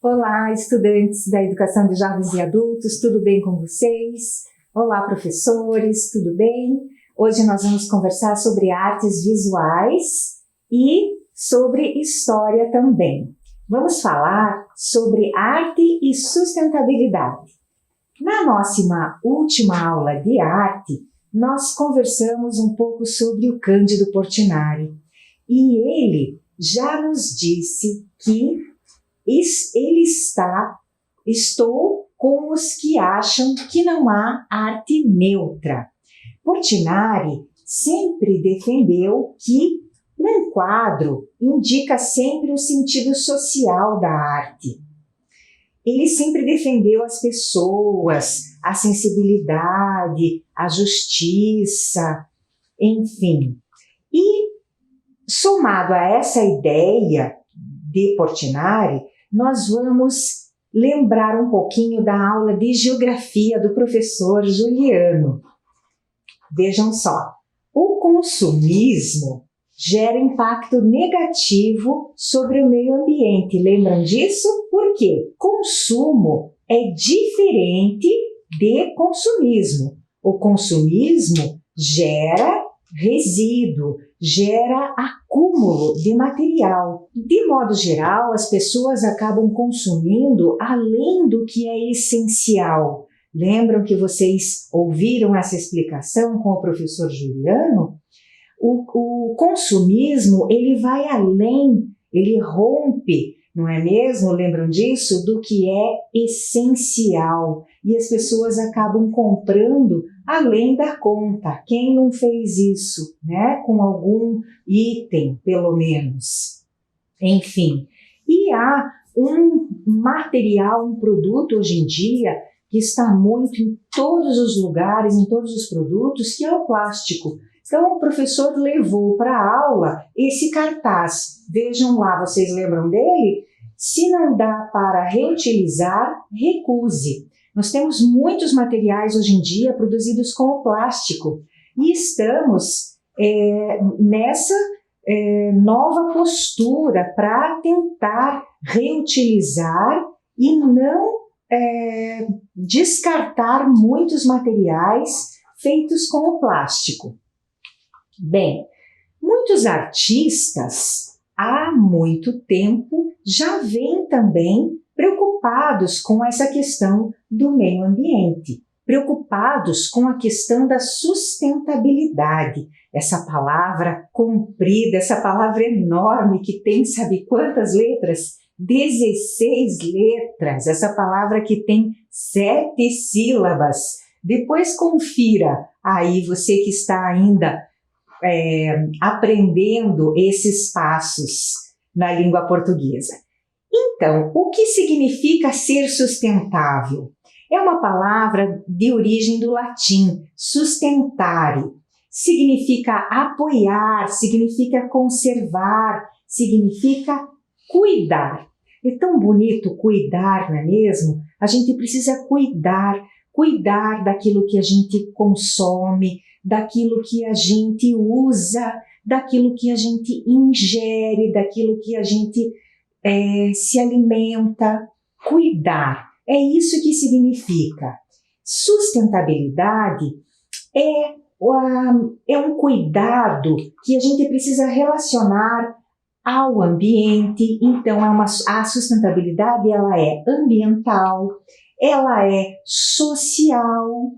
Olá, estudantes da Educação de Jovens e Adultos, tudo bem com vocês? Olá, professores, tudo bem? Hoje nós vamos conversar sobre artes visuais e sobre história também. Vamos falar sobre arte e sustentabilidade. Na nossa última aula de arte, nós conversamos um pouco sobre o Cândido Portinari e ele já nos disse que estou com os que acham que não há arte neutra. Portinari sempre defendeu que um quadro indica sempre o sentido social da arte. Ele sempre defendeu as pessoas, a sensibilidade, a justiça, enfim. E, somado a essa ideia de Portinari, nós vamos lembrar um pouquinho da aula de geografia do professor Juliano. Vejam só, o consumismo gera impacto negativo sobre o meio ambiente. Lembram disso? Por quê? Consumo é diferente de consumismo. O consumismo gera resíduo, gera acúmulo de material. De modo geral, as pessoas acabam consumindo além do que é essencial. Lembram que vocês ouviram essa explicação com o professor Juliano? O consumismo, ele vai além, ele rompe, não é mesmo? Lembram disso? Do que é essencial. E as pessoas acabam comprando além da conta. Quem não fez isso, né? Com algum item, pelo menos. Enfim. E há um material, um produto hoje em dia que está muito em todos os lugares, em todos os produtos, que é o plástico. Então, o professor levou para a aula esse cartaz. Vejam lá, vocês lembram dele? Se não dá para reutilizar, recuse. Nós temos muitos materiais hoje em dia produzidos com o plástico e estamos nessa nova postura para tentar reutilizar e não descartar muitos materiais feitos com o plástico. Bem, muitos artistas há muito tempo já vêm também preocupados com essa questão do meio ambiente, preocupados com a questão da sustentabilidade. Essa palavra comprida, essa palavra enorme que tem sabe quantas letras? 16 letras, essa palavra que tem 7 sílabas. Depois confira aí você que está ainda aprendendo esses passos na língua portuguesa. Então, o que significa ser sustentável? É uma palavra de origem do latim, sustentare. Significa apoiar, significa conservar, significa cuidar. É tão bonito cuidar, não é mesmo? A gente precisa cuidar daquilo que a gente consome, daquilo que a gente usa, daquilo que a gente ingere, daquilo que a gente se alimenta. Cuidar, é isso que significa. Sustentabilidade é um cuidado que a gente precisa relacionar ao ambiente. Então, a sustentabilidade ela é ambiental, ela é social,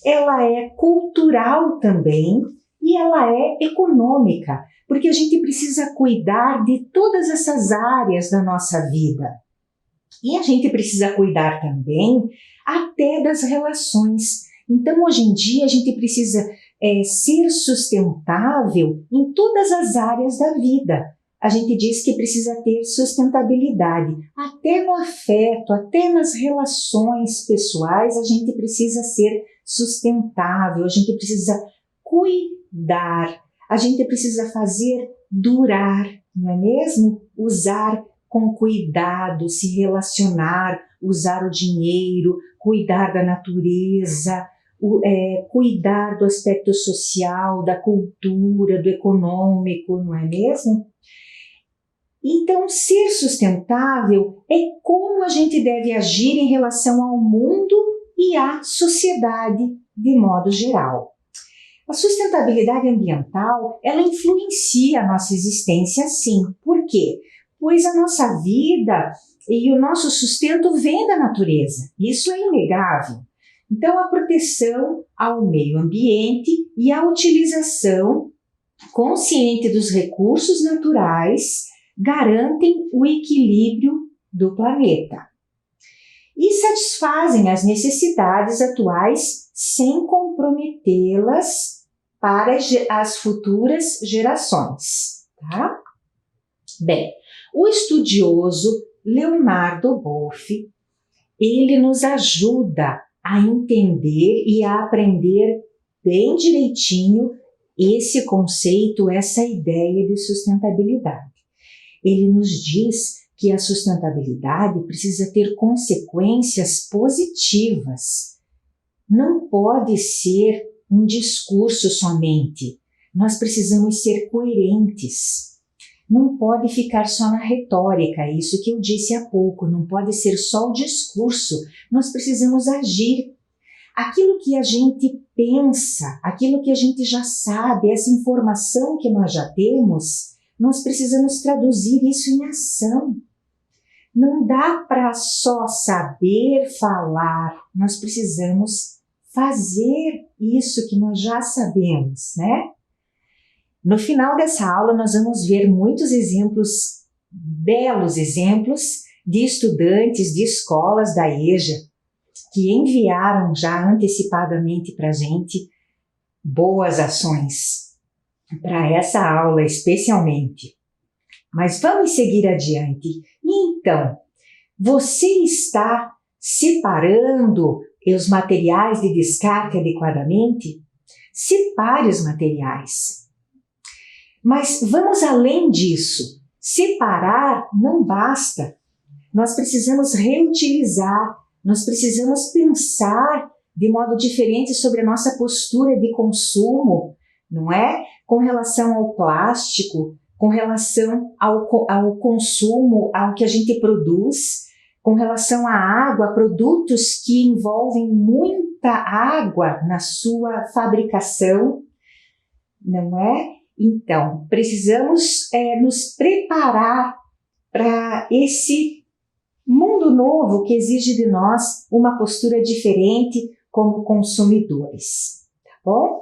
ela é cultural também e ela é econômica, porque a gente precisa cuidar de todas essas áreas da nossa vida. E a gente precisa cuidar também até das relações. Então, hoje em dia, a gente precisa ser sustentável em todas as áreas da vida. A gente diz que precisa ter sustentabilidade. Até no afeto, até nas relações pessoais, a gente precisa ser sustentável, a gente precisa cuidar, a gente precisa fazer durar, não é mesmo? Usar com cuidado, se relacionar, usar o dinheiro, cuidar da natureza, cuidar do aspecto social, da cultura, do econômico, não é mesmo? Então, ser sustentável é como a gente deve agir em relação ao mundo e à sociedade de modo geral. A sustentabilidade ambiental, ela influencia a nossa existência, sim. Por quê? Pois a nossa vida e o nosso sustento vem da natureza. Isso é inegável. Então, a proteção ao meio ambiente e a utilização consciente dos recursos naturais garantem o equilíbrio do planeta e satisfazem as necessidades atuais sem comprometê-las para as futuras gerações. Tá? Bem, o estudioso Leonardo Boff, ele nos ajuda a entender e a aprender bem direitinho esse conceito, essa ideia de sustentabilidade. Ele nos diz que a sustentabilidade precisa ter consequências positivas. Não pode ser um discurso somente. Nós precisamos ser coerentes. Não pode ficar só na retórica, isso que eu disse há pouco, não pode ser só o discurso. Nós precisamos agir. Aquilo que a gente pensa, aquilo que a gente já sabe, essa informação que nós já temos, nós precisamos traduzir isso em ação. Não dá para só saber falar, nós precisamos fazer isso que nós já sabemos, né? No final dessa aula, nós vamos ver muitos exemplos, belos exemplos, de estudantes de escolas da EJA, que enviaram já antecipadamente para a gente boas ações para essa aula especialmente. Mas vamos seguir adiante. Então, você está separando os materiais de descarte adequadamente? Separe os materiais. Mas vamos além disso. Separar não basta. Nós precisamos reutilizar. Nós precisamos pensar de modo diferente sobre a nossa postura de consumo, não é? Com relação ao plástico, com relação ao consumo, ao que a gente produz, com relação à água, produtos que envolvem muita água na sua fabricação, não é? Então, precisamos nos preparar para esse mundo novo que exige de nós uma postura diferente como consumidores, tá bom?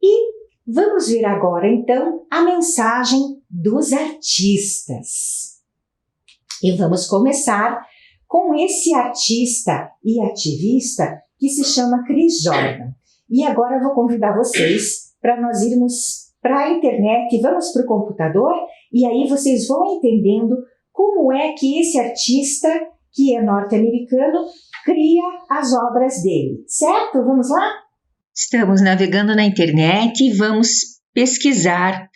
E vamos ver agora, então, a mensagem dos artistas. E vamos começar com esse artista e ativista que se chama Chris Jordan. E agora eu vou convidar vocês para nós irmos para a internet, vamos para o computador, e aí vocês vão entendendo como é que esse artista, que é norte-americano, cria as obras dele, certo? Vamos lá? Estamos navegando na internet e vamos pesquisar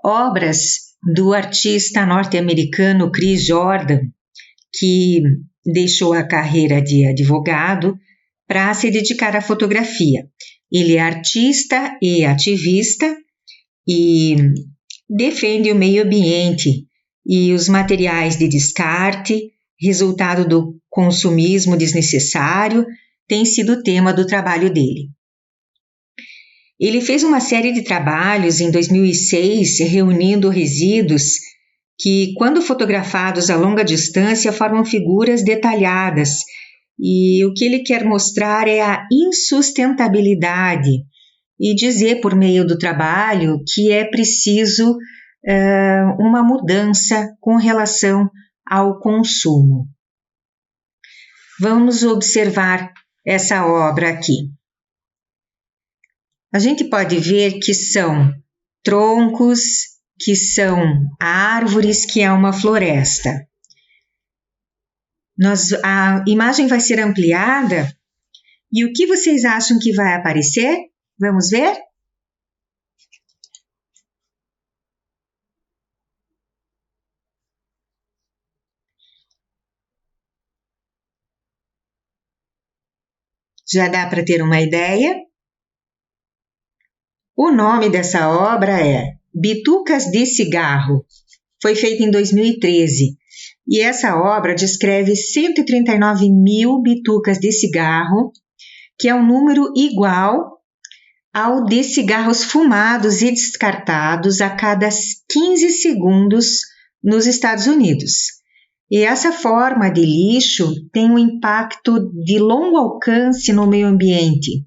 obras do artista norte-americano Chris Jordan, que deixou a carreira de advogado para se dedicar à fotografia. Ele é artista e ativista e defende o meio ambiente e os materiais de descarte, resultado do consumismo desnecessário, tem sido o tema do trabalho dele. Ele fez uma série de trabalhos em 2006 reunindo resíduos que, quando fotografados a longa distância, formam figuras detalhadas. E o que ele quer mostrar é a insustentabilidade e dizer, por meio do trabalho, que é preciso uma mudança com relação ao consumo. Vamos observar essa obra aqui. A gente pode ver que são troncos, que são árvores, que é uma floresta. A imagem vai ser ampliada e o que vocês acham que vai aparecer? Vamos ver? Já dá para ter uma ideia? O nome dessa obra é Bitucas de Cigarro. foi feita em 2013. E essa obra descreve 139 mil bitucas de cigarro, que é um número igual ao de cigarros fumados e descartados a cada 15 segundos nos Estados Unidos. E essa forma de lixo tem um impacto de longo alcance no meio ambiente.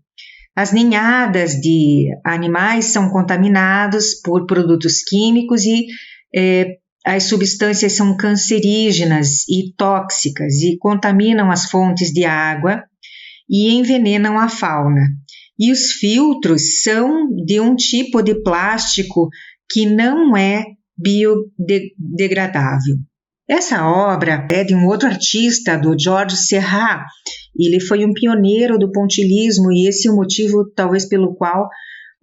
As ninhadas de animais são contaminadas por produtos químicos e as substâncias são cancerígenas e tóxicas e contaminam as fontes de água e envenenam a fauna. E os filtros são de um tipo de plástico que não é biodegradável. Essa obra é de um outro artista, do George Seurat. Ele foi um pioneiro do pontilhismo e esse é o motivo, talvez, pelo qual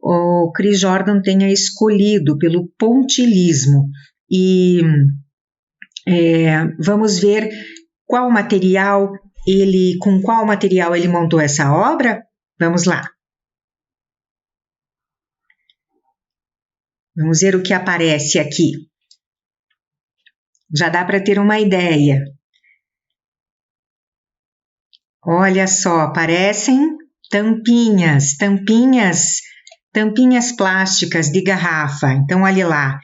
o Chris Jordan tenha escolhido, pelo pontilhismo. E vamos ver com qual material ele montou essa obra? Vamos lá. Vamos ver o que aparece aqui. Já dá para ter uma ideia. Olha só, aparecem tampinhas plásticas de garrafa. Então, olha lá.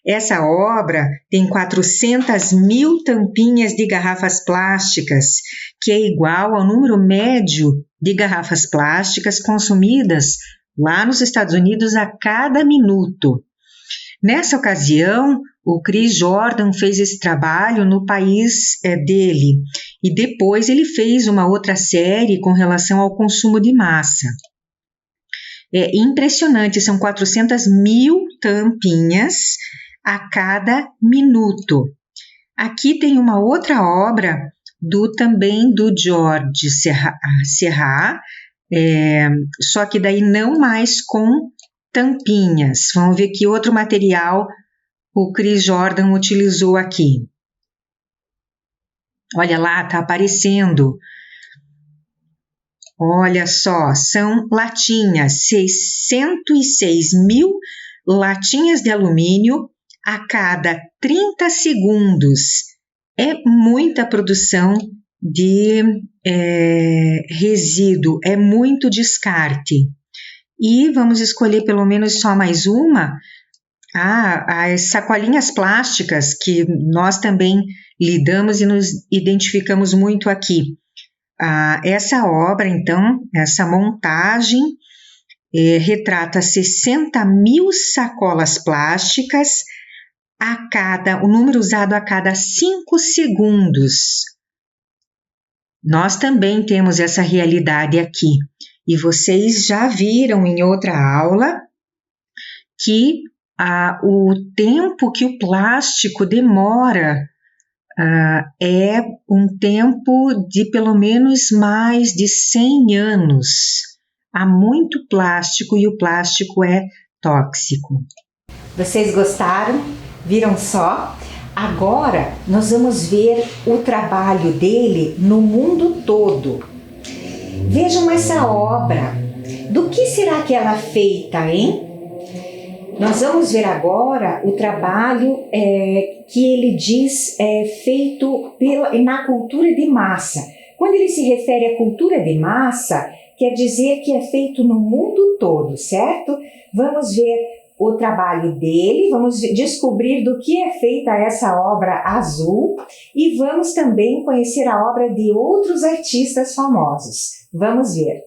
Essa obra tem 400 mil tampinhas de garrafas plásticas, que é igual ao número médio de garrafas plásticas consumidas lá nos Estados Unidos a cada minuto. Nessa ocasião, o Chris Jordan fez esse trabalho no país dele e depois ele fez uma outra série com relação ao consumo de massa. É impressionante, são 400 mil tampinhas a cada minuto. Aqui tem uma outra obra também do George Seurat, só que daí não mais com tampinhas. Vamos ver que outro material o Chris Jordan utilizou aqui. Olha lá, está aparecendo. Olha só, são latinhas, 606 mil latinhas de alumínio a cada 30 segundos. É muita produção de resíduo, é muito descarte. E vamos escolher pelo menos só mais uma. As sacolinhas plásticas, que nós também lidamos e nos identificamos muito aqui. Essa obra, então, essa montagem, retrata 60 mil sacolas plásticas o número usado a cada 5 segundos. Nós também temos essa realidade aqui. E vocês já viram em outra aula que o tempo que o plástico demora é um tempo de pelo menos mais de 100 anos. Há muito plástico e o plástico é tóxico. Vocês gostaram? Viram só? Agora nós vamos ver o trabalho dele no mundo todo. Vejam essa obra. Do que será que ela é feita, hein? Nós vamos ver agora o trabalho que ele diz feito na cultura de massa. Quando ele se refere à cultura de massa, quer dizer que é feito no mundo todo, certo? Vamos ver o trabalho dele, vamos descobrir do que é feita essa obra azul e vamos também conhecer a obra de outros artistas famosos. Vamos ver.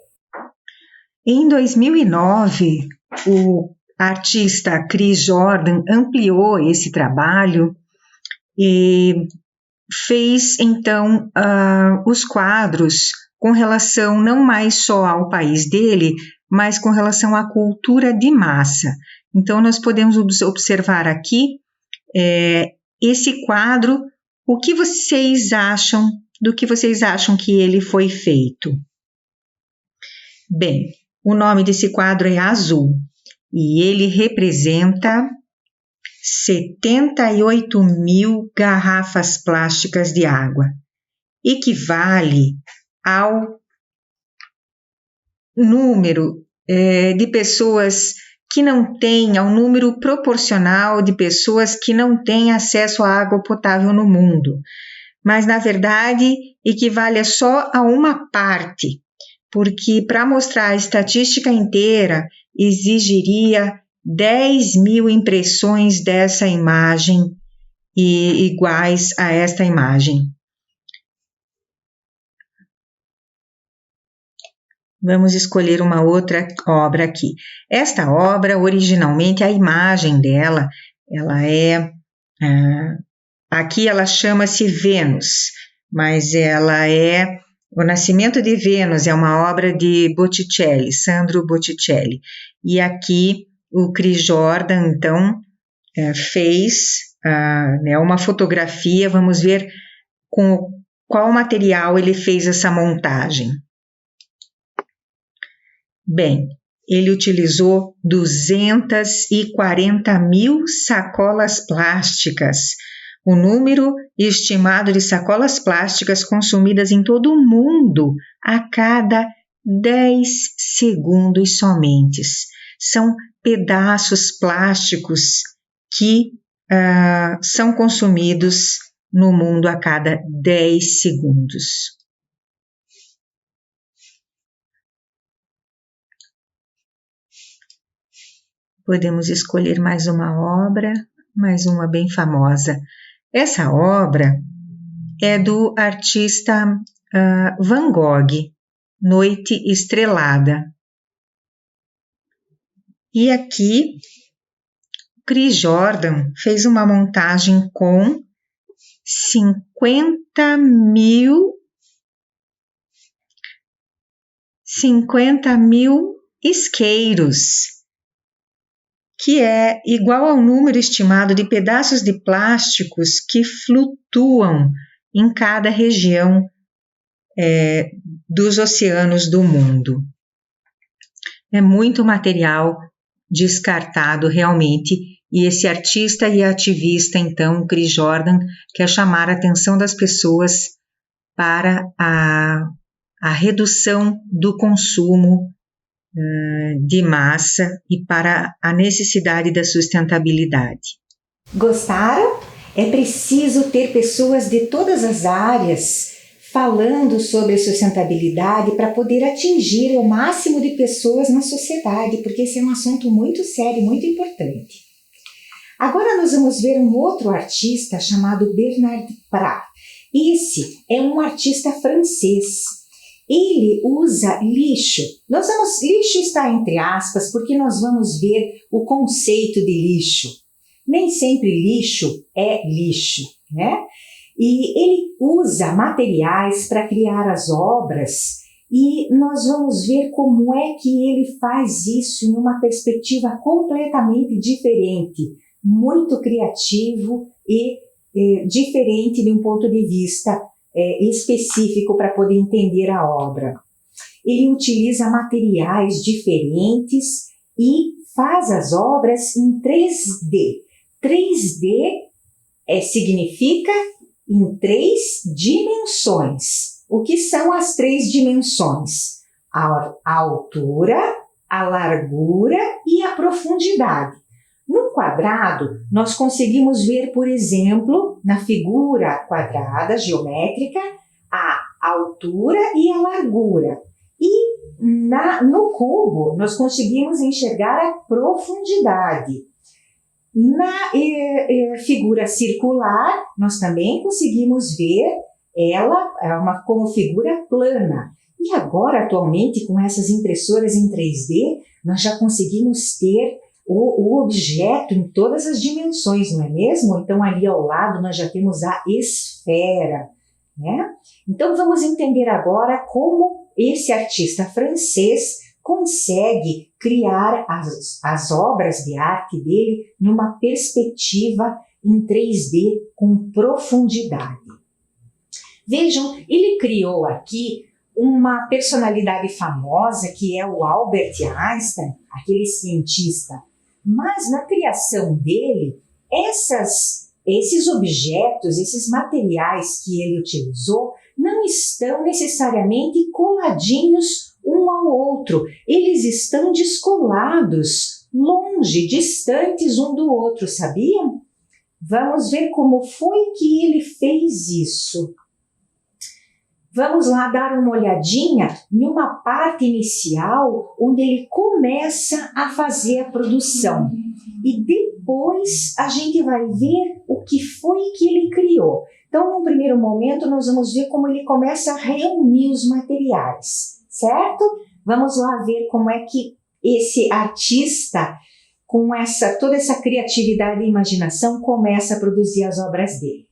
Em 2009, o artista Chris Jordan ampliou esse trabalho e fez, então, os quadros com relação não mais só ao país dele, mas com relação à cultura de massa. Então, nós podemos observar aqui esse quadro. O que vocês acham, do que vocês acham que ele foi feito? Bem, o nome desse quadro é Azul e ele representa 78 mil garrafas plásticas de água. Equivale ao número de pessoas que não tem, ao número proporcional de pessoas que não têm acesso à água potável no mundo, mas na verdade equivale só a uma parte, porque para mostrar a estatística inteira exigiria 10.000 impressões dessa imagem e iguais a esta imagem. Vamos escolher uma outra obra aqui. Esta obra, originalmente, a imagem dela, ela é... aqui ela chama-se Vênus, mas ela é... O Nascimento de Vênus é uma obra de Botticelli, Sandro Botticelli. E aqui o Chris Jordan, então, fez uma fotografia. Vamos ver com qual material ele fez essa montagem. Bem, ele utilizou 240.000 sacolas plásticas, o número estimado de sacolas plásticas consumidas em todo o mundo a cada 10 segundos somente. São pedaços plásticos que são consumidos no mundo a cada 10 segundos. Podemos escolher mais uma obra, mais uma bem famosa. Essa obra é do artista Van Gogh, Noite Estrelada. E aqui, Chris Jordan fez uma montagem com 50.000 isqueiros, que é igual ao número estimado de pedaços de plásticos que flutuam em cada região dos oceanos do mundo. É muito material descartado realmente, e esse artista e ativista, então, Chris Jordan, quer chamar a atenção das pessoas para a redução do consumo de massa e para a necessidade da sustentabilidade. Gostaram? É preciso ter pessoas de todas as áreas falando sobre sustentabilidade para poder atingir o máximo de pessoas na sociedade, porque esse é um assunto muito sério, muito importante. Agora nós vamos ver um outro artista chamado Bernard Prat. Esse é um artista francês. Ele usa lixo. Lixo está entre aspas, porque nós vamos ver o conceito de lixo. Nem sempre lixo é lixo, né? E ele usa materiais para criar as obras, e nós vamos ver como é que ele faz isso numa perspectiva completamente diferente, muito criativo e diferente de um ponto de vista específico para poder entender a obra. Ele utiliza materiais diferentes e faz as obras em 3D. 3D significa em 3 dimensões. O que são as 3 dimensões? A altura, a largura e a profundidade. No quadrado, nós conseguimos ver, por exemplo, na figura quadrada geométrica, a altura e a largura. E no cubo, nós conseguimos enxergar a profundidade. Na figura circular, nós também conseguimos ver ela como figura plana. E agora, atualmente, com essas impressoras em 3D, nós já conseguimos ter o objeto em todas as dimensões, não é mesmo? Então, ali ao lado, nós já temos a esfera, né? Então, vamos entender agora como esse artista francês consegue criar as obras de arte dele numa perspectiva em 3D com profundidade. Vejam, ele criou aqui uma personalidade famosa que é o Albert Einstein, aquele cientista. Mas na criação dele, esses objetos, esses materiais que ele utilizou, não estão necessariamente coladinhos um ao outro. Eles estão descolados longe, distantes um do outro, sabiam? Vamos ver como foi que ele fez isso. Vamos lá dar uma olhadinha numa parte inicial onde ele começa a fazer a produção. E depois a gente vai ver o que foi que ele criou. Então, num primeiro momento, nós vamos ver como ele começa a reunir os materiais, certo? Vamos lá ver como é que esse artista, com toda essa criatividade e imaginação, começa a produzir as obras dele.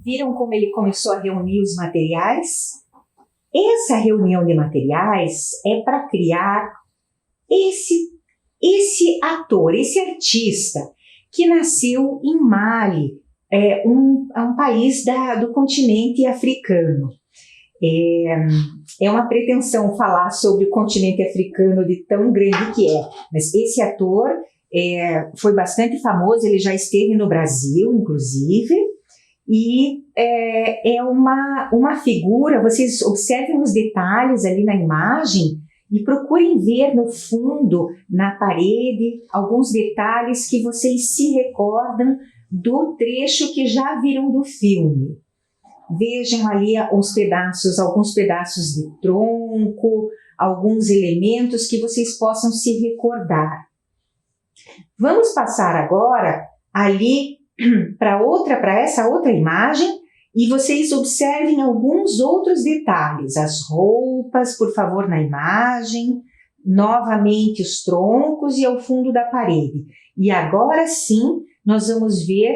Viram como ele começou a reunir os materiais? Essa reunião de materiais é para criar esse ator, esse artista que nasceu em Mali, um país do continente africano. É uma pretensão falar sobre o continente africano de tão grande que é, mas esse ator foi bastante famoso, ele já esteve no Brasil, inclusive, e é uma figura, vocês observem os detalhes ali na imagem e procurem ver no fundo, na parede, alguns detalhes que vocês se recordam do trecho que já viram do filme. Vejam ali alguns pedaços de tronco, alguns elementos que vocês possam se recordar. Vamos passar agora ali para essa outra imagem e vocês observem alguns outros detalhes. As roupas, por favor, na imagem, novamente os troncos e ao fundo da parede. E agora sim, nós vamos ver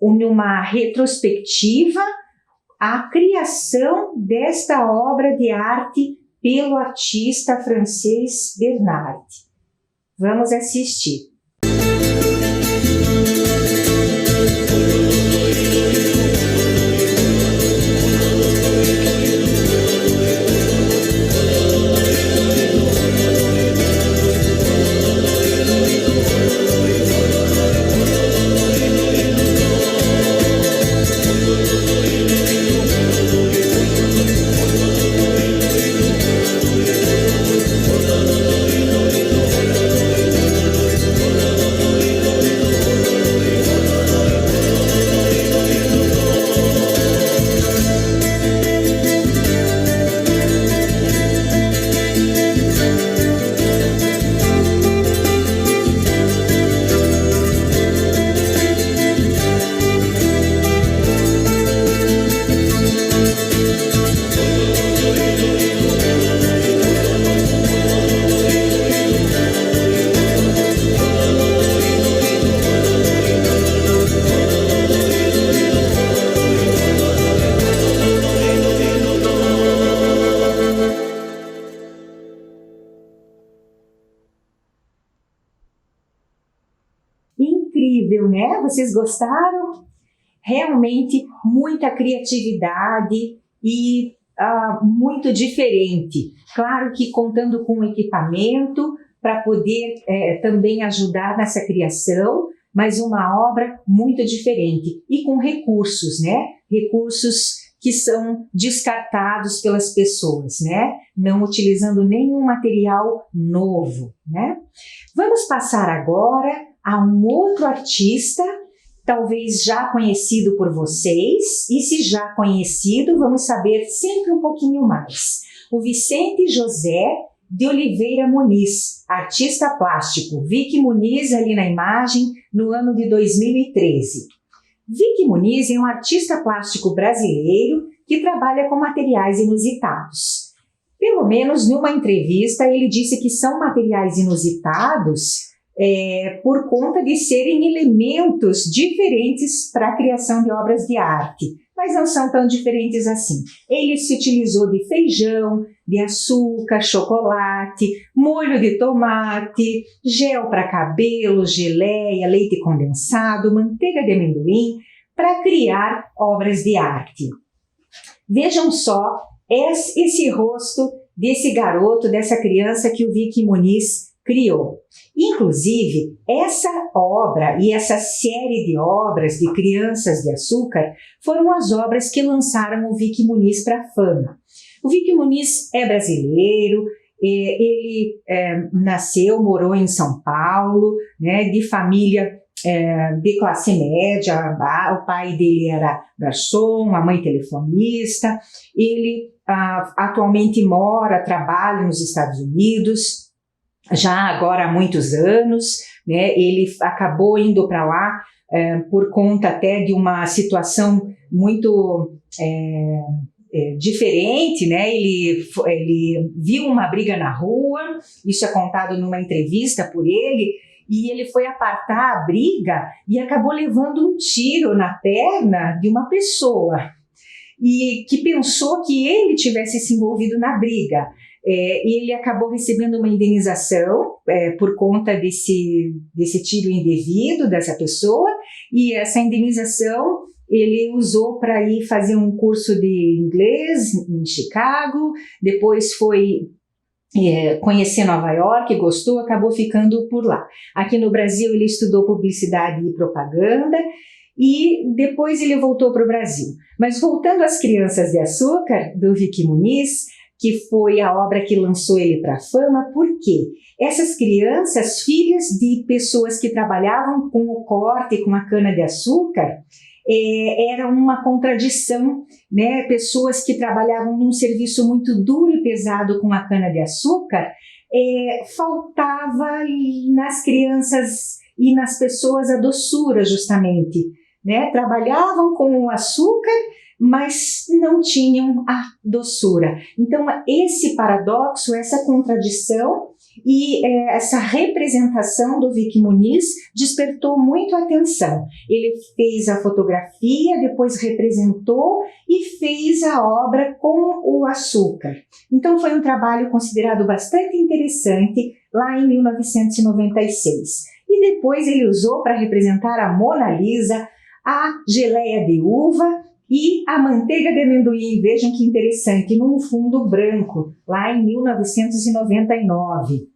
numa retrospectiva a criação desta obra de arte pelo artista francês Bernard. Vamos assistir. Incrível, né? Vocês gostaram? Realmente muita criatividade e muito diferente. Claro que contando com equipamento para poder também ajudar nessa criação, mas uma obra muito diferente e com recursos, né? Recursos que são descartados pelas pessoas, né? Não utilizando nenhum material novo, né? Vamos passar agora a um outro artista, talvez já conhecido por vocês, e se já conhecido, vamos saber sempre um pouquinho mais. O Vicente José de Oliveira Muniz, artista plástico. Vicky Muniz ali na imagem, no ano de 2013. Vicky Muniz é um artista plástico brasileiro que trabalha com materiais inusitados. Pelo menos numa entrevista ele disse que são materiais inusitados por conta de serem elementos diferentes para a criação de obras de arte, mas não são tão diferentes assim. Ele se utilizou de feijão, de açúcar, chocolate, molho de tomate, gel para cabelo, geleia, leite condensado, manteiga de amendoim, para criar obras de arte. Vejam só esse rosto desse garoto, dessa criança que o Vicky Muniz criou. Inclusive, essa obra e essa série de obras de Crianças de Açúcar foram as obras que lançaram o Vicky Muniz para a fama. O Vicky Muniz é brasileiro, ele morou em São Paulo, né, de família de classe média. O pai dele era garçom, a mãe telefonista. Ele atualmente trabalha nos Estados Unidos, já agora há muitos anos, né? Ele acabou indo para lá por conta até de uma situação muito diferente, né? Ele viu uma briga na rua, isso é contado numa entrevista por ele, e ele foi apartar a briga e acabou levando um tiro na perna de uma pessoa, e que pensou que ele tivesse se envolvido na briga. E ele acabou recebendo uma indenização por conta desse tiro indevido dessa pessoa, e essa indenização ele usou para ir fazer um curso de inglês em Chicago, depois foi conhecer Nova York, gostou, acabou ficando por lá. Aqui no Brasil ele estudou publicidade e propaganda, e depois ele voltou para o Brasil. Mas voltando às Crianças de Açúcar, do Vicky Muniz, que foi a obra que lançou ele para a fama, porque essas crianças, filhas de pessoas que trabalhavam com o corte, com a cana-de-açúcar, era uma contradição, né? Pessoas que trabalhavam num serviço muito duro e pesado com a cana-de-açúcar, faltava nas crianças e nas pessoas a doçura, justamente, né? Trabalhavam com o açúcar, mas não tinham a doçura. Então, esse paradoxo, essa contradição e essa representação do Vicky Muniz despertou muito a atenção. Ele fez a fotografia, depois representou e fez a obra com o açúcar. Então, foi um trabalho considerado bastante interessante lá em 1996. E depois ele usou para representar a Mona Lisa, a geleia de uva e a manteiga de amendoim. Vejam que interessante, num fundo branco, lá em 1999.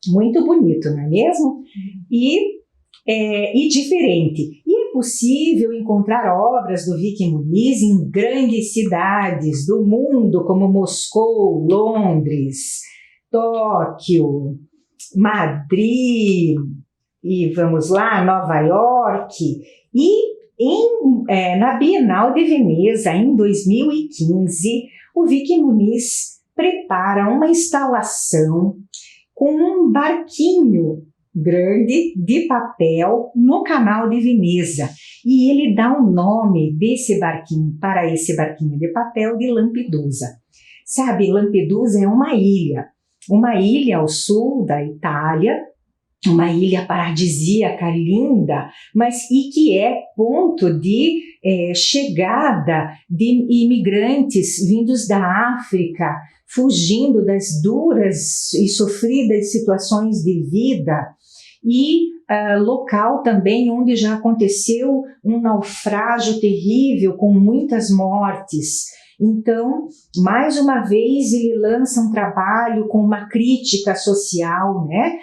Muito bonito, não é mesmo? E diferente. E é possível encontrar obras do Vicky Muniz em grandes cidades do mundo, como Moscou, Londres, Tóquio, Madrid, e vamos lá, Nova York. E na Bienal de Veneza, em 2015, o Vicky Muniz prepara uma instalação com um barquinho grande de papel no canal de Veneza. E ele dá o nome desse barquinho, para esse barquinho de papel, de Lampedusa. Sabe, Lampedusa é uma ilha ao sul da Itália, uma ilha paradisíaca, linda, mas que é ponto de chegada de imigrantes vindos da África, fugindo das duras e sofridas situações de vida, e local também onde já aconteceu um naufrágio terrível com muitas mortes. Então, mais uma vez, ele lança um trabalho com uma crítica social, né,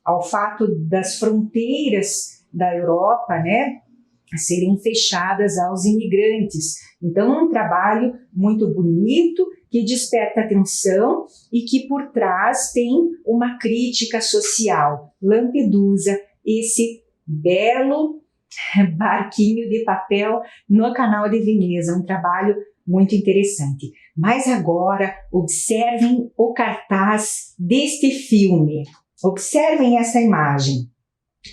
ao fato das fronteiras da Europa, né, serem fechadas aos imigrantes. Então, é um trabalho muito bonito, que desperta atenção e que por trás tem uma crítica social. Lampedusa, esse belo barquinho de papel no Canal de Veneza, um trabalho muito interessante. Mas agora, observem o cartaz deste filme. Observem essa imagem.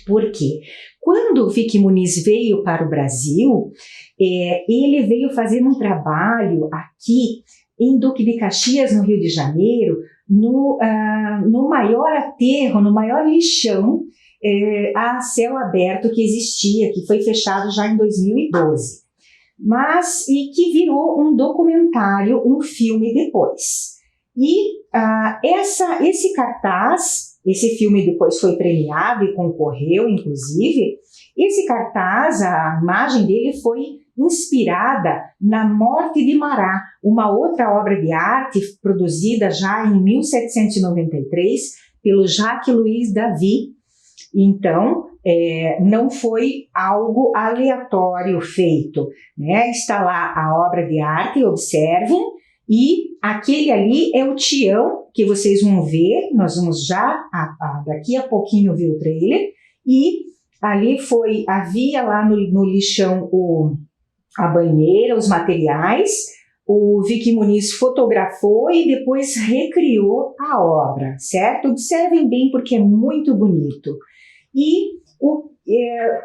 Por quê? Quando o Vicky Muniz veio para o Brasil, ele veio fazer um trabalho aqui em Duque de Caxias, no Rio de Janeiro, no maior aterro, no maior lixão a céu aberto que existia, que foi fechado já em 2012, e que virou um documentário, um filme depois. E esse cartaz, esse filme depois foi premiado e concorreu, inclusive. Esse cartaz, a imagem dele foi inspirada na Morte de Marat, uma outra obra de arte produzida já em 1793 pelo Jacques-Louis David. Então, não foi algo aleatório feito, né? Está lá a obra de arte, observem, e aquele ali é o Tião, que vocês vão ver, nós vamos já, daqui a pouquinho ver o trailer, e ali havia lá no lixão a banheira, os materiais. O Vicky Muniz fotografou e depois recriou a obra, certo? Observem bem porque é muito bonito. E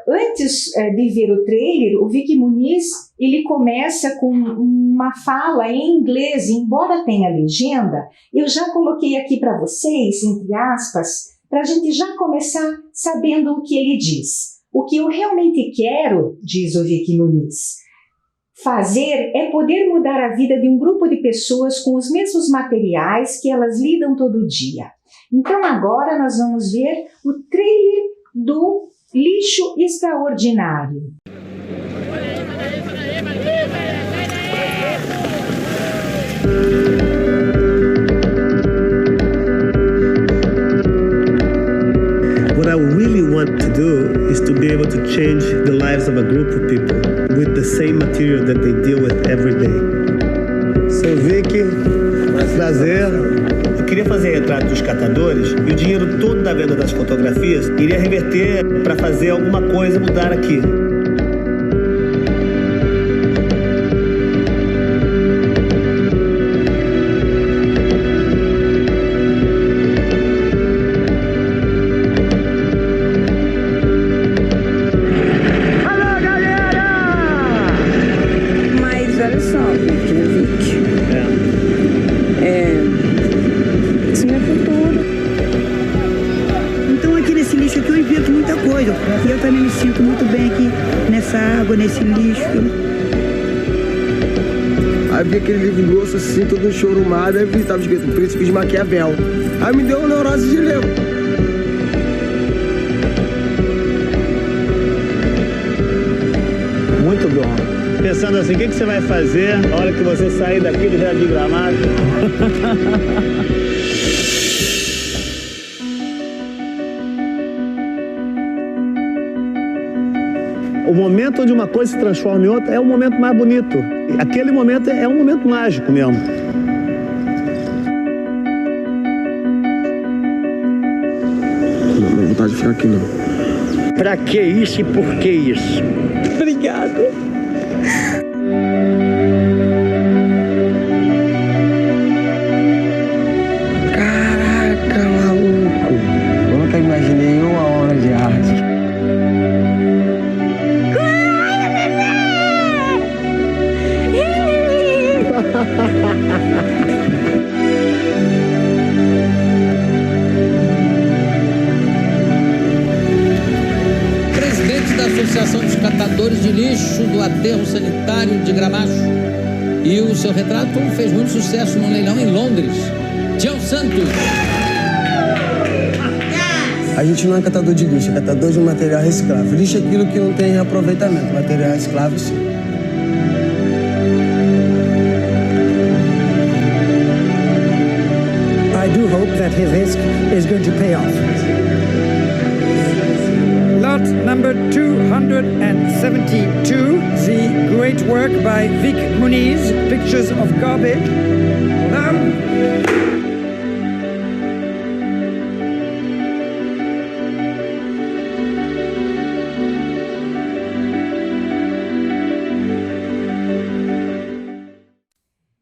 antes de ver o trailer, o Vicky Muniz ele começa com uma fala em inglês, embora tenha legenda, eu já coloquei aqui para vocês, entre aspas, para a gente já começar sabendo o que ele diz. O que eu realmente quero, diz o Vicky Muniz, fazer é poder mudar a vida de um grupo de pessoas com os mesmos materiais que elas lidam todo dia. Então agora nós vamos ver o trailer do Lixo Extraordinário. What I really want to do is to be able to change the lives of a group of people with the same material that they deal with every day. Sou Vicky, prazer. Eu queria fazer retrato dos catadores e o dinheiro todo da venda das fotografias iria reverter para fazer alguma coisa mudar aqui. E eu também me sinto muito bem aqui nessa água, nesse lixo. Aí vi aquele livro grosso assim, todo enxurumado, aí estava escrito Príncipe de Maquiavel. Aí me deu uma neurose de ler. Muito bom. Pensando assim, o que você vai fazer na hora que você sair daqui do Jardim Gramado? O momento onde uma coisa se transforma em outra é o momento mais bonito. Aquele momento é um momento mágico mesmo. Não dá vontade de ficar aqui, não. Pra que isso e por que isso? Obrigada. Caraca, maluco. Eu nunca imaginei uma hora de arte. Presidente da Associação dos Catadores de Lixo do Aterro Sanitário de Gramacho. E o seu retrato fez muito sucesso num leilão em Londres. Tião Santos. A gente não é catador de lixo, é catador de material reciclável. Lixo é aquilo que não tem reaproveitamento, material reciclável sim. do hope that his risk is going to pay off. Lot number 272, the great work by Vic Muniz, Pictures of Garbage.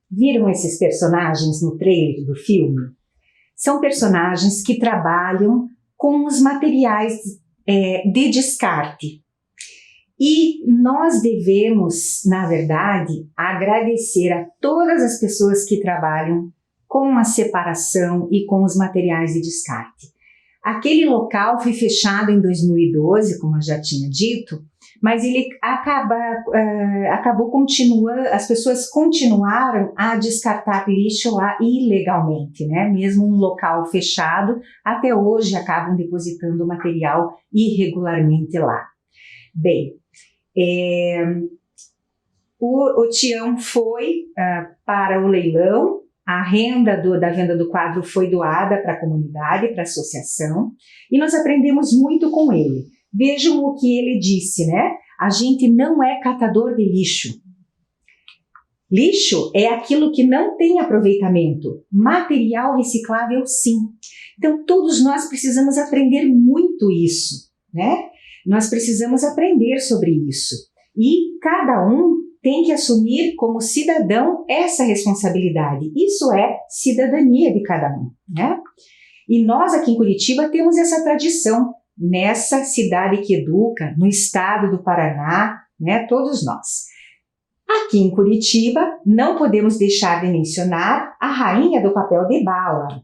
Viram esses personagens no trailer do filme? São personagens que trabalham com os materiais de descarte. E nós devemos, na verdade, agradecer a todas as pessoas que trabalham com a separação e com os materiais de descarte. Aquele local foi fechado em 2012, como eu já tinha dito, mas ele as pessoas continuaram a descartar lixo lá ilegalmente, né? Mesmo um local fechado, até hoje acabam depositando material irregularmente lá. Bem, o Tião foi para o leilão, a renda da venda do quadro foi doada para a comunidade, para a associação, e nós aprendemos muito com ele. Vejam o que ele disse, né? A gente não é catador de lixo. Lixo é aquilo que não tem aproveitamento. Material reciclável, sim. Então, todos nós precisamos aprender muito isso, né? Nós precisamos aprender sobre isso. E cada um tem que assumir como cidadão essa responsabilidade. Isso é cidadania de cada um, né? E nós aqui em Curitiba temos essa tradição, nessa cidade que educa, no estado do Paraná, né? Todos nós. Aqui em Curitiba, não podemos deixar de mencionar a rainha do papel de bala.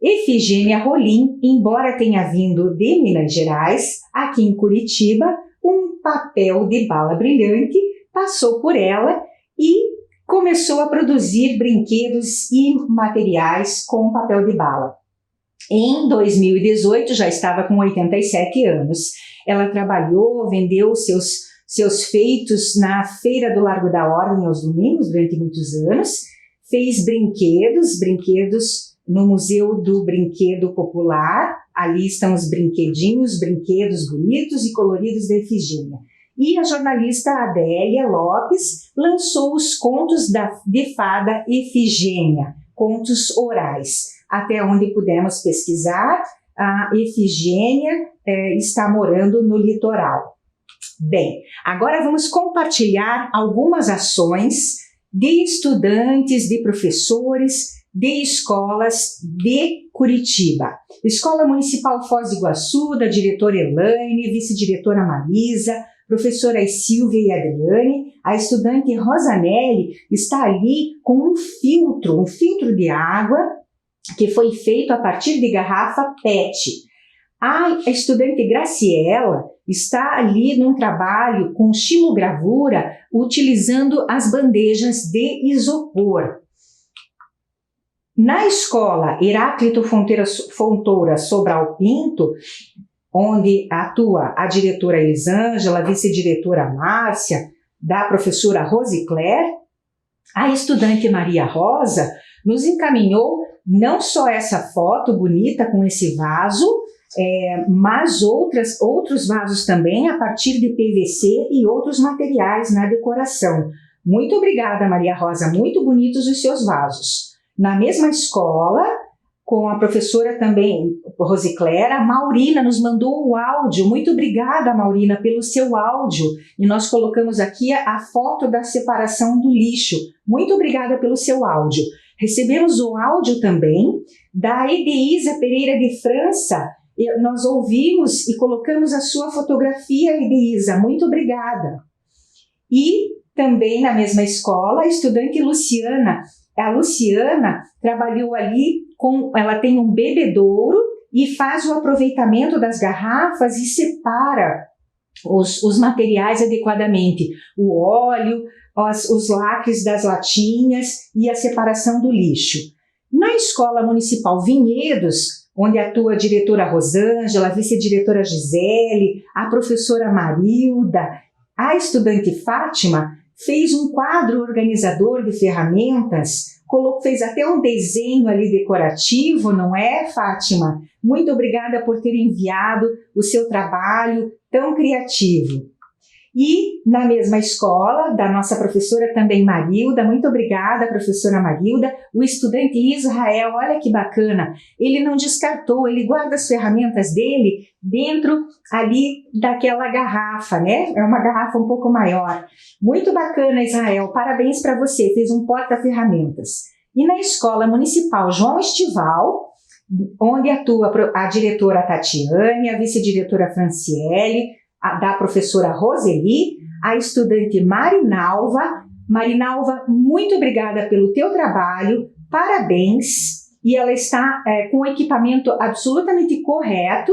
Efigênia Rolim, embora tenha vindo de Minas Gerais, aqui em Curitiba, um papel de bala brilhante passou por ela e começou a produzir brinquedos e materiais com papel de bala. Em 2018, já estava com 87 anos. Ela trabalhou, vendeu seus feitos na Feira do Largo da Ordem aos domingos, durante muitos anos. Fez brinquedos no Museu do Brinquedo Popular. Ali estão os brinquedos bonitos e coloridos da Efigênia. E a jornalista Adélia Lopes lançou os contos de fada Efigênia, contos orais. Até onde pudemos pesquisar, a Efigênia está morando no litoral. Bem, agora vamos compartilhar algumas ações de estudantes, de professores, de escolas de Curitiba. Escola Municipal Foz do Iguaçu, da diretora Elaine, vice-diretora Marisa, professoras Silvia e Adriane. A estudante Rosanelli está ali com um filtro de água que foi feito a partir de garrafa PET. A estudante Graciela está ali num trabalho com xilogravura, utilizando as bandejas de isopor. Na escola Heráclito Fontoura Sobral Pinto, onde atua a diretora Elisângela, a vice-diretora Márcia, da professora Rosicler, a estudante Maria Rosa nos encaminhou não só essa foto bonita com esse vaso, mas outros vasos também a partir de PVC e outros materiais na decoração. Muito obrigada, Maria Rosa, muito bonitos os seus vasos. Na mesma escola, com a professora também, Rosicler, a Maurina nos mandou o áudio. Muito obrigada, Maurina, pelo seu áudio. E nós colocamos aqui a foto da separação do lixo. Muito obrigada pelo seu áudio. Recebemos o áudio também da Edeísa Pereira de França. Nós ouvimos e colocamos a sua fotografia, Edeísa. Muito obrigada. E também na mesma escola, a estudante Luciana. A Luciana trabalhou ali, ela tem um bebedouro e faz o aproveitamento das garrafas e separa os materiais adequadamente. O óleo, os lacres das latinhas e a separação do lixo. Na Escola Municipal Vinhedos, onde atua a diretora Rosângela, a vice-diretora Gisele, a professora Marilda, a estudante Fátima fez um quadro organizador de ferramentas fez até um desenho ali decorativo, não é, Fátima? Muito obrigada por ter enviado o seu trabalho tão criativo. E na mesma escola, da nossa professora também Marilda, muito obrigada, professora Marilda, o estudante Israel, olha que bacana, ele não descartou, ele guarda as ferramentas dele dentro ali daquela garrafa, né? É uma garrafa um pouco maior. Muito bacana, Israel, parabéns para você, fez um porta-ferramentas. E na Escola Municipal João Estival, onde atua a diretora Tatiane, a vice-diretora Franciele, da professora Roseli, a estudante Marinalva. Marinalva, muito obrigada pelo teu trabalho, parabéns. E ela está com o equipamento absolutamente correto.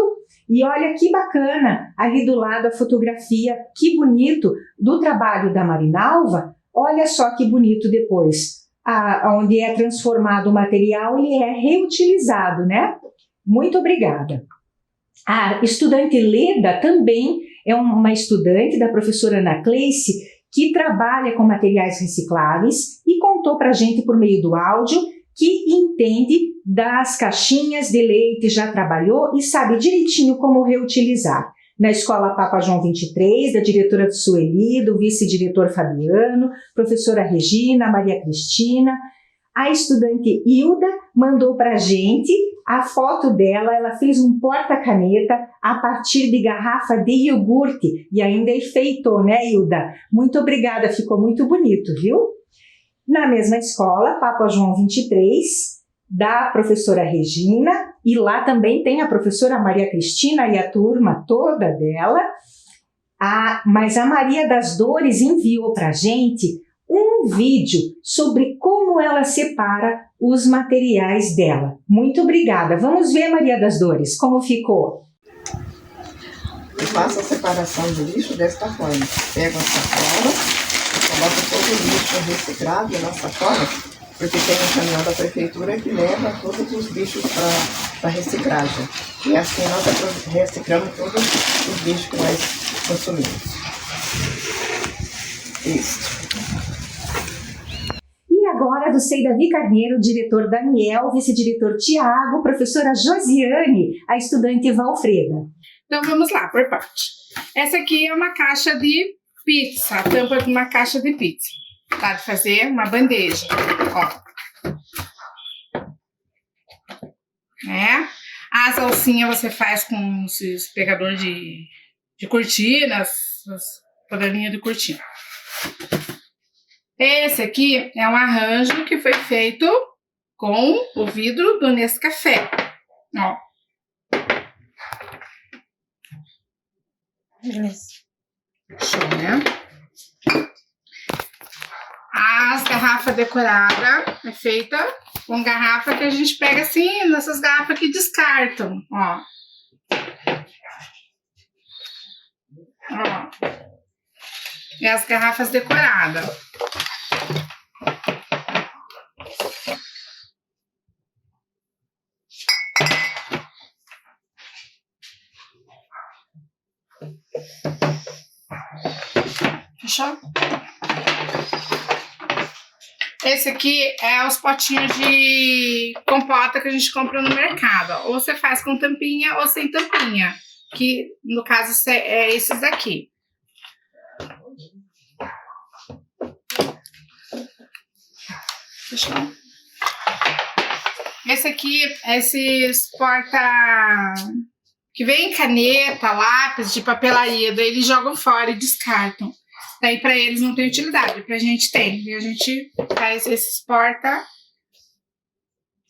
E olha que bacana, ali do lado a fotografia, que bonito, do trabalho da Marinalva. Olha só que bonito depois, onde é transformado o material, ele é reutilizado, né? Muito obrigada. A estudante Leda também é uma estudante da professora Ana Cleice, que trabalha com materiais recicláveis e contou para a gente por meio do áudio que entende das caixinhas de leite, já trabalhou e sabe direitinho como reutilizar. Na Escola Papa João 23, da diretora Sueli, do vice-diretor Fabiano, professora Regina, Maria Cristina. A estudante Hilda mandou para a gente a foto dela, ela fez um porta-caneta a partir de garrafa de iogurte e ainda enfeitou, né, Hilda? Muito obrigada, ficou muito bonito, viu? Na mesma escola, Papa João 23, da professora Regina, e lá também tem a professora Maria Cristina e a turma toda dela, mas a Maria das Dores enviou para a gente um vídeo sobre como ela separa os materiais dela. Muito obrigada. Vamos ver, Maria das Dores, como ficou. Eu faço a separação do lixo desta forma. Pego a sacola, coloco todo o lixo reciclável na sacola, porque tem um caminhão da prefeitura que leva todos os lixos para reciclagem. E assim nós reciclamos todos os lixos que nós consumimos. Isso. Agora do SEI Davi Carneiro, diretor Daniel, vice-diretor Tiago, professora Josiane, a estudante Valfreda. Então vamos lá, por parte. Essa aqui é uma caixa de pizza, a tampa de uma caixa de pizza. Tá, de fazer uma bandeja, ó. As alcinhas você faz com esses pegadores de cortinas, as panelinhas de cortina. Esse aqui é um arranjo que foi feito com o vidro do Nescafé, ó. Show, né? As garrafas decoradas é feita com garrafa que a gente pega assim, nessas garrafas que descartam, ó. Ó. E as garrafas decoradas. Fechou? Esse aqui é os potinhos de compota que a gente compra no mercado. Ou você faz com tampinha ou sem tampinha. Que no caso é esses daqui. Fechou? Esse aqui, esses porta... que vem caneta, lápis de papelaria, daí eles jogam fora e descartam. Daí pra eles não tem utilidade, pra gente tem. E a gente faz esses porta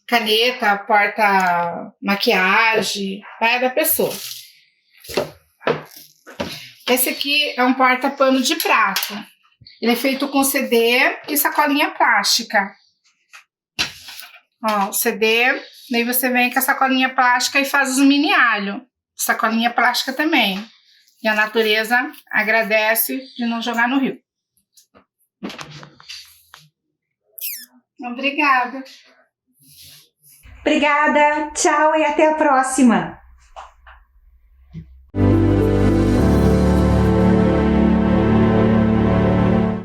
caneta, porta maquiagem, vai da pessoa. Esse aqui é um porta pano de prato. Ele é feito com CD e sacolinha plástica. Ó, o CD, daí você vem com a sacolinha plástica e faz os mini alho. Sacolinha plástica também. E a natureza agradece de não jogar no rio. Obrigada. Obrigada, tchau e até a próxima.